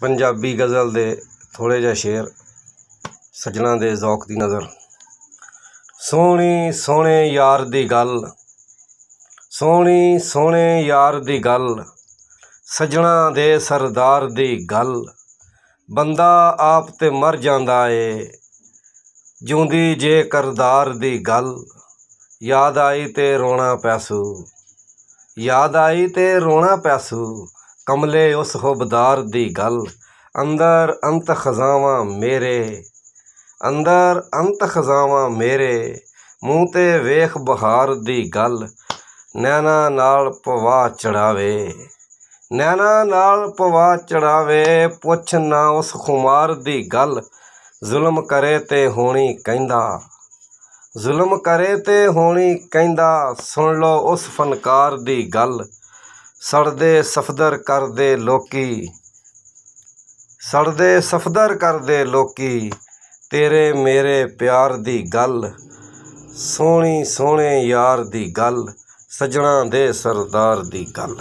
पंजाबी गज़ल दे थोड़े जे शेर सजना दे ज़ौक दी नज़र। सोहनी सोहने यार दी गल, सोहनी सोहने यार दी गल, सजना दे सरदार दी गल। बंदा आप ते मर जांदा ए, जिउंदी जे करदार दी गल। याद आई ते रोना पैसू, याद आई ते रोना पैसू, कमले उस हुबदार दी गल। अंदर अंत खजावां मेरे, अंदर अंत खजावां मेरे, मूँह ते वेख बहार दी गल। नैना नाल पवा चढ़ावे, नैना नाल पवा चढ़ावे, पुछ ना उस खुमार दी गल। जुल्म करे ते होनी कहंदा, जुल्म करे ते होनी कहंदा, सुन लो उस फनकार दी गल। सड़दे सफदर करदे लोकी, सड़दे सफदर करदे लोकी, तेरे मेरे प्यार दी गल। सोहनी सोहने यार दी गल, सजना दे सरदार दी गल।